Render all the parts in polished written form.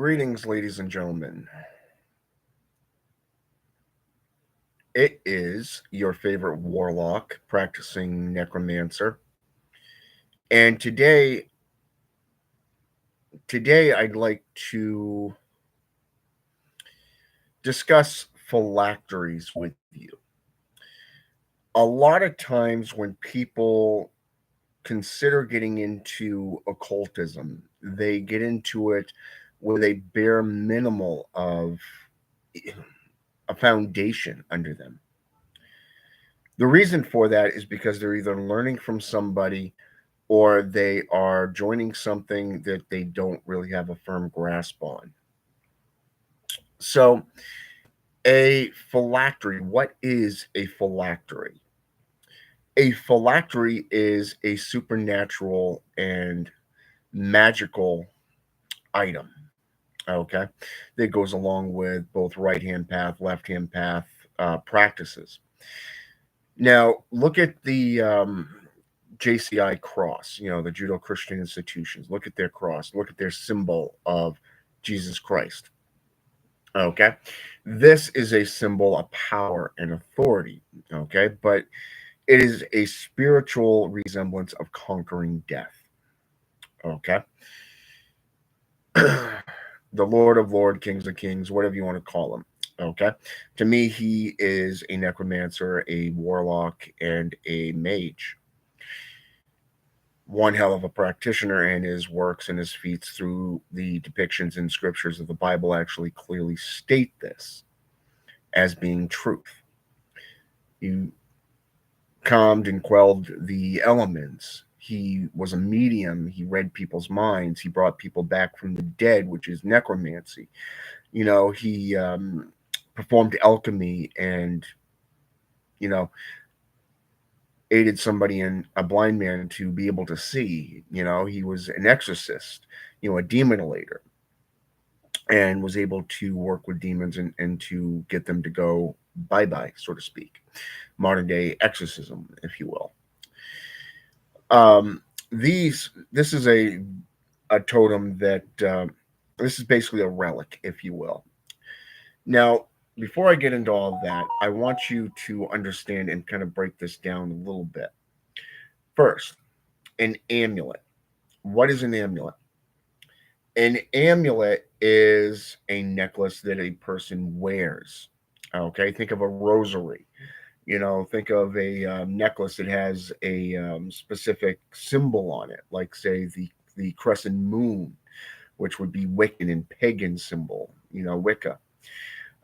Greetings, ladies and gentlemen. It is your favorite warlock practicing necromancer. And today I'd like to discuss phylacteries with you. A lot of times when people consider getting into occultism, they get into it with a bare minimal of a foundation under them. The reason for that is because they're either learning from somebody or they are joining something that they don't really have a firm grasp on. So, a phylactery, what is a phylactery? A phylactery is a supernatural and magical item, okay, that goes along with both right hand path, left hand path practices. Now, look at the JCI cross, the Judo Christian institutions. Look at their cross. Look at their symbol of Jesus Christ. Okay. This is a symbol of power and authority. Okay. But it is a spiritual resemblance of conquering death. Okay. The Lord of Lords, Kings of Kings, whatever you want to call him. Okay. To me, he is a necromancer, a warlock, and a mage. One hell of a practitioner, and his works and his feats through the depictions and scriptures of the Bible actually clearly state this as being truth. He calmed and quelled the elements. He was a medium. He read people's minds. He brought people back from the dead, which is necromancy. He performed alchemy and, you know, aided somebody in a blind man to be able to see. He was an exorcist, a demonator, and was able to work with demons and to get them to go bye-bye, so to speak. Modern day exorcism, if you will. This is a totem that this is basically a relic, if you will. Now, before I get into all of that, I want you to understand and kind of break this down a little bit. First, an amulet. What is an amulet? An amulet is a necklace that a person wears. Okay, think of a rosary. Think of a necklace that has a specific symbol on it, like say the crescent moon, which would be Wiccan and pagan symbol. Wicca.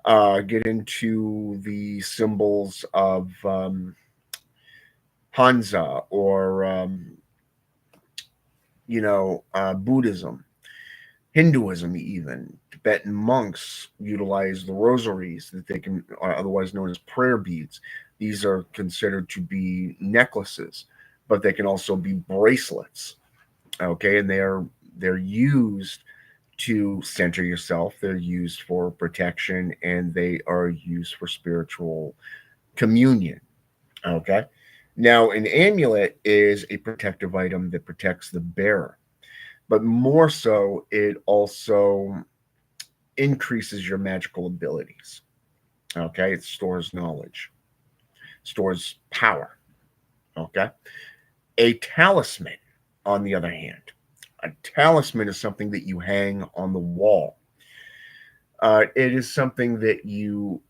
Get into the symbols of Hansa or Buddhism, Hinduism, even Tibetan monks utilize the rosaries that they can, otherwise known as prayer beads. These are considered to be necklaces, but they can also be bracelets. Okay, and they're used to center yourself. They're used for protection, and they are used for spiritual communion. Okay. Now, an amulet is a protective item that protects the bearer, but more so, it also increases your magical abilities. Okay. It stores knowledge, stores power. Okay. A talisman, on the other hand, a talisman is something that you hang on the wall. It is something that you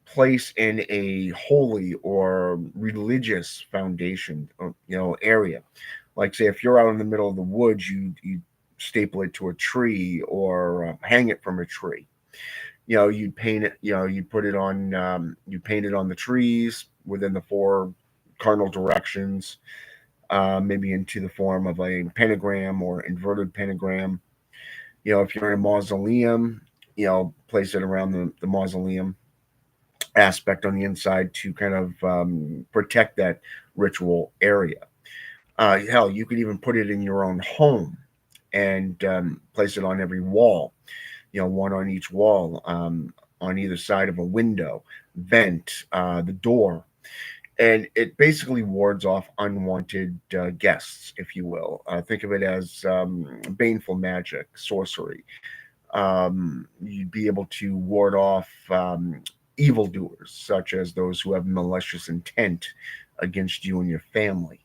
place in a holy or religious foundation, area. Like say, if you're out in the middle of the woods, you staple it to a tree or hang it from a tree. You'd paint it. You put it on. You paint it on the trees within the four cardinal directions, maybe into the form of a pentagram or inverted pentagram. If you're in a mausoleum, place it around the mausoleum aspect on the inside to kind of protect that ritual area. Hell, you could even put it in your own home and place it on every wall, one on each wall, on either side of a window, vent, the door. And it basically wards off unwanted guests, if you will. Think of it as baneful magic, sorcery, You'd be able to ward off evildoers, such as those who have malicious intent against you and your family,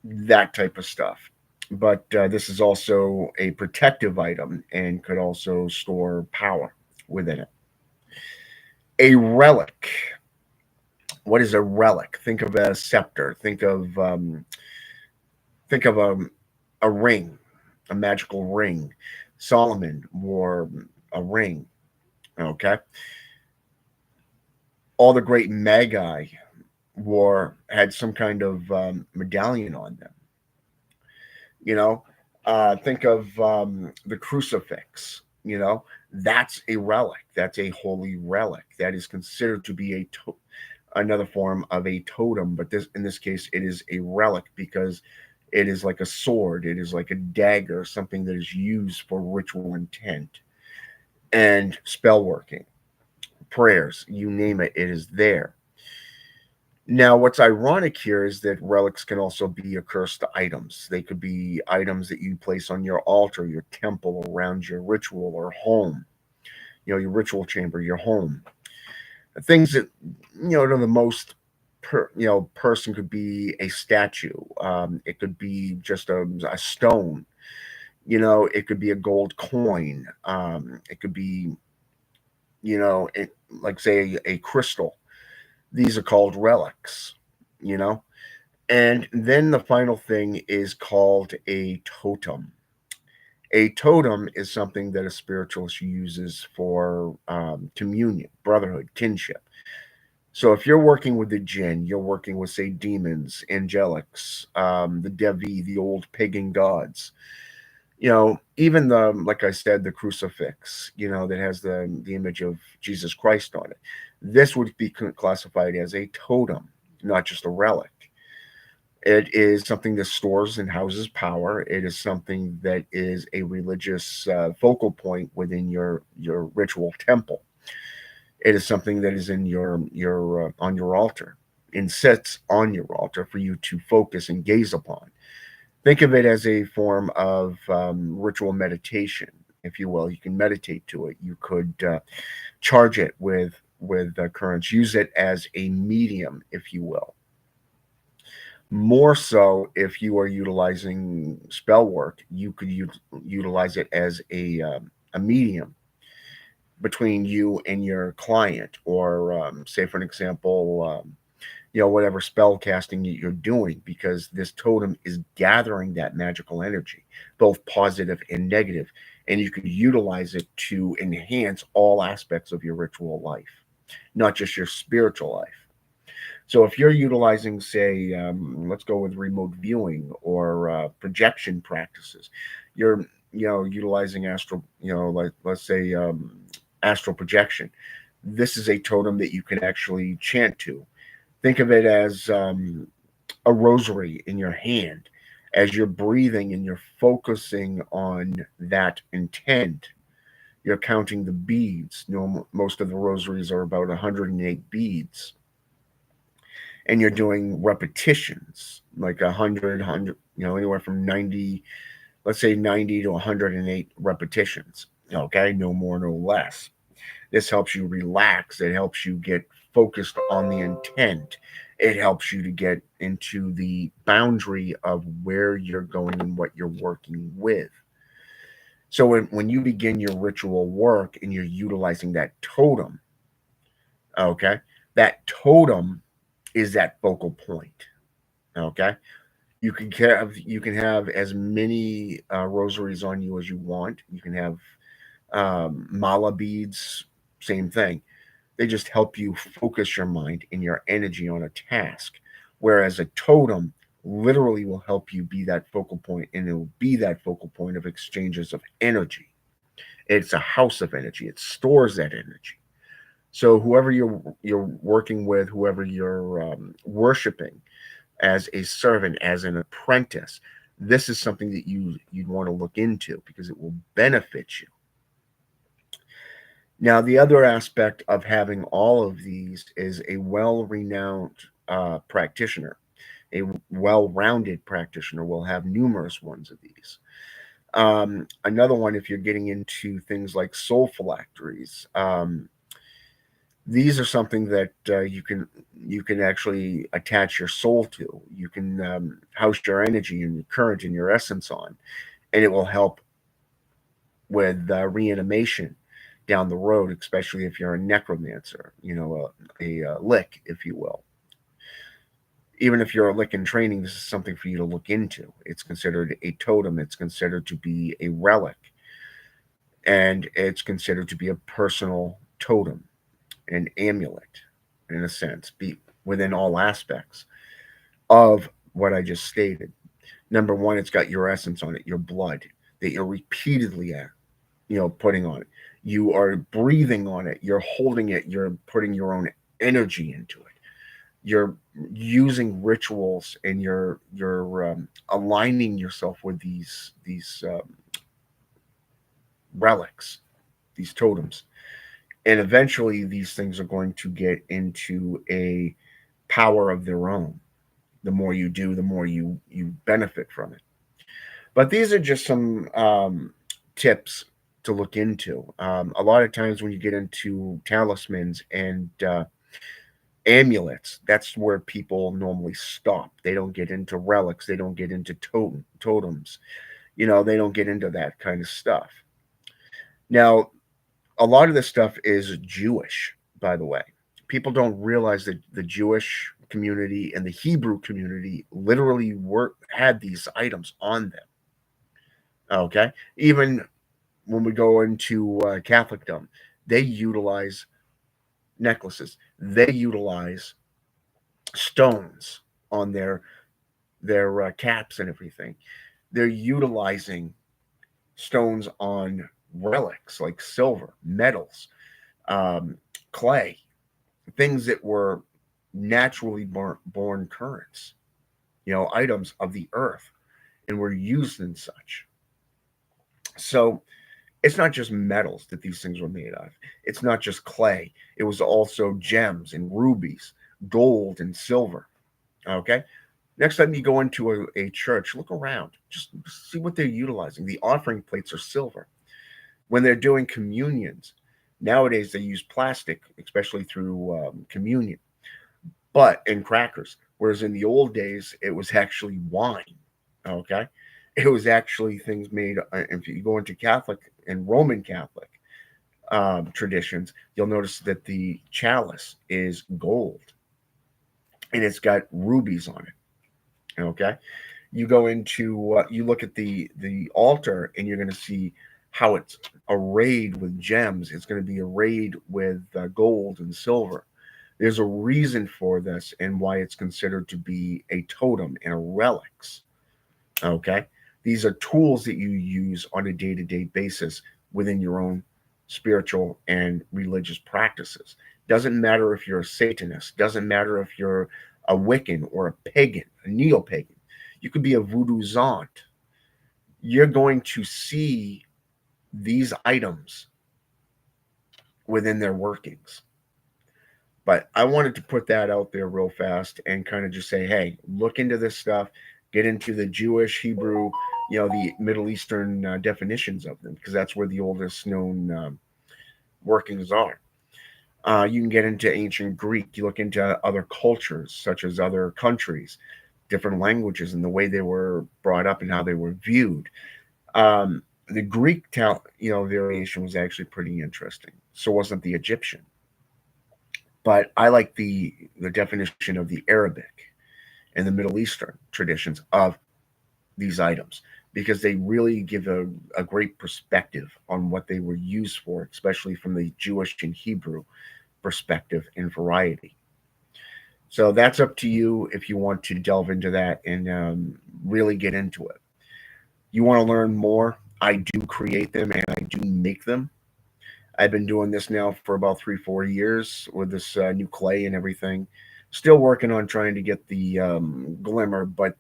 that type of stuff. But this is also a protective item and could also store power within it. A relic. What is a relic? Think of a scepter. Think of a ring, a magical ring. Solomon wore a ring. Okay, all the great magi wore had some kind of medallion on them. You know, think of the crucifix. That's a relic. That's a holy relic. That is considered to be another form of a totem, but this in this case it is a relic because it is like a sword. It is like a dagger, something that is used for ritual intent and spell working, prayers, you name it, it is there. Now, what's ironic here is that relics can also be accursed items. They could be items that you place on your altar, your temple, around your ritual or home, your ritual chamber, your home. Things that, to the most person could be a statue. It could be just a stone. It could be a gold coin. It could be, like say a crystal. These are called relics, you know. And then the final thing is called a totem. A totem is something that a spiritualist uses for communion, brotherhood, kinship. So if you're working with the jinn, you're working with, say, demons, angelics, the Devi, the old pagan gods. Even like I said, the crucifix, that has the image of Jesus Christ on it. This would be classified as a totem, not just a relic. It is something that stores and houses power. It is something that is a religious focal point within your ritual temple. It is something that is in your on your altar and sits on your altar for you to focus and gaze upon. Think of it as a form of ritual meditation, if you will. You can meditate to it. You could charge it with currents. Use it as a medium, if you will. More so, if you are utilizing spell work, you could utilize it as a medium between you and your client, or say, for an example, whatever spell casting you're doing, because this totem is gathering that magical energy, both positive and negative, and you can utilize it to enhance all aspects of your ritual life, not just your spiritual life. So if you're utilizing, say, let's go with remote viewing or projection practices, you're utilizing astral, like let's say astral projection. This is a totem that you can actually chant to. Think of it as a rosary in your hand. As you're breathing and you're focusing on that intent, you're counting the beads. Most of the rosaries are about 108 beads, and you're doing repetitions like 100, anywhere from 90, let's say 90 to 108 repetitions. Okay, no more, no less. This helps you relax. It helps you get focused on the intent. It helps you to get into the boundary of where you're going and what you're working with. So when you begin your ritual work and you're utilizing that totem, okay, that totem is that focal point. Okay, you can have as many rosaries on you as you want. You can have mala beads, same thing. They just help you focus your mind and your energy on a task. Whereas a totem literally will help you be that focal point, and it will be that focal point of exchanges of energy. It's a house of energy. It stores that energy. So whoever you're working with, whoever you're worshiping as a servant, as an apprentice, this is something that you'd want to look into because it will benefit you. Now, the other aspect of having all of these is a well-renowned practitioner. A well-rounded practitioner will have numerous ones of these. Another one, if you're getting into things like soul phylacteries, these are something that you can actually attach your soul to. You can house your energy and your current and your essence on, and it will help with reanimation down the road, especially if you're a necromancer, a lick, if you will. Even if you're a lick in training, this is something for you to look into. It's considered a totem, it's considered to be a relic, and it's considered to be a personal totem, an amulet, in a sense, be within all aspects of what I just stated. Number one, it's got your essence on it, your blood that you're repeatedly putting on it. You are breathing on it, you're holding it, you're putting your own energy into it. You're using rituals, and you're aligning yourself with these relics, these totems, and eventually these things are going to get into a power of their own. The more you do, the more you benefit from it. But these are just some tips to look into. A lot of times when you get into talismans and amulets, that's where people normally stop. They don't get into relics. They don't get into totems. They don't get into that kind of stuff. Now, a lot of this stuff is Jewish, by the way. People don't realize that the Jewish community and the Hebrew community literally had these items on them. Okay, even when we go into Catholicdom, they utilize necklaces. They utilize stones on their caps and everything. They're utilizing stones on relics like silver, metals, um, clay, things that were naturally born currents, items of the earth, and were used in such. So it's not just metals that these things were made of. It's not just clay. It was also gems and rubies, gold and silver. Okay. Next time you go into a church, look around. Just see what they're utilizing. The offering plates are silver. When they're doing communions, nowadays they use plastic, especially through communion, but in crackers. Whereas in the old days, it was actually wine. Okay. It was actually things made. If you go into Catholic and Roman Catholic traditions, you'll notice that the chalice is gold and it's got rubies on it. Okay. You go into, you look at the altar, and you're going to see how it's arrayed with gems. It's going to be arrayed with gold and silver. There's a reason for this and why it's considered to be a totem and a relics. Okay. These are tools that you use on a day-to-day basis within your own spiritual and religious practices. Doesn't matter if you're a Satanist, doesn't matter if you're a Wiccan or a pagan, a neo-pagan. You could be a voodoo zant. You're going to see these items within their workings. But I wanted to put that out there real fast and kind of just say, hey, look into this stuff, get into the Jewish, Hebrew, the Middle Eastern definitions of them, because that's where the oldest known workings are. You can get into ancient Greek. You look into other cultures, such as other countries, different languages, and the way they were brought up and how they were viewed. The Greek, variation was actually pretty interesting. So wasn't the Egyptian. But I like the definition of the Arabic and the Middle Eastern traditions of these items, because they really give a great perspective on what they were used for, especially from the Jewish and Hebrew perspective and variety. So that's up to you if you want to delve into that and really get into it. You want to learn more? I do create them and I do make them. I've been doing this now for about 3, 4 years with this new clay and everything. Still working on trying to get the glimmer, but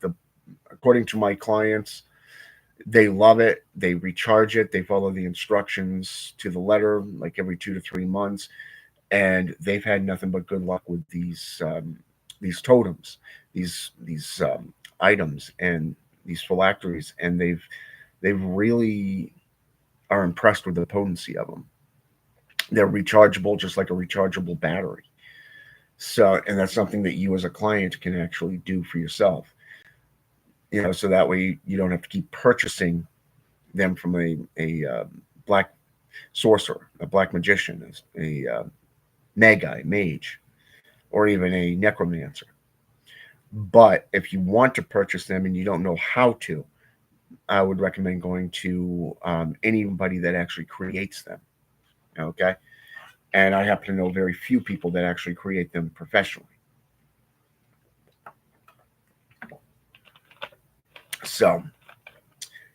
according to my clients, they love it. They recharge it. They follow the instructions to the letter, like every 2 to 3 months, and they've had nothing but good luck with these totems, these items, and these phylacteries, and they've they really are impressed with the potency of them. They're rechargeable just like a rechargeable battery. So, and that's something that you as a client can actually do for yourself. So that way you don't have to keep purchasing them from a black sorcerer, a black magician, a mage, or even a necromancer. But if you want to purchase them and you don't know how to, I would recommend going to anybody that actually creates them. Okay. And I happen to know very few people that actually create them professionally. So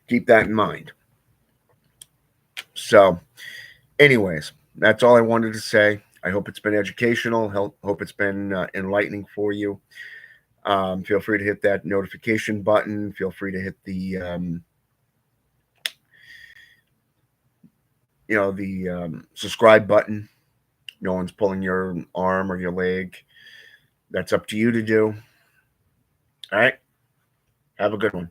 keep that in mind. So, anyways, that's all I wanted to say. I hope it's been educational. Hope it's been enlightening for you. Feel free to hit that notification button. Feel free to hit the subscribe button. No one's pulling your arm or your leg. That's up to you to do. All right. Have a good one.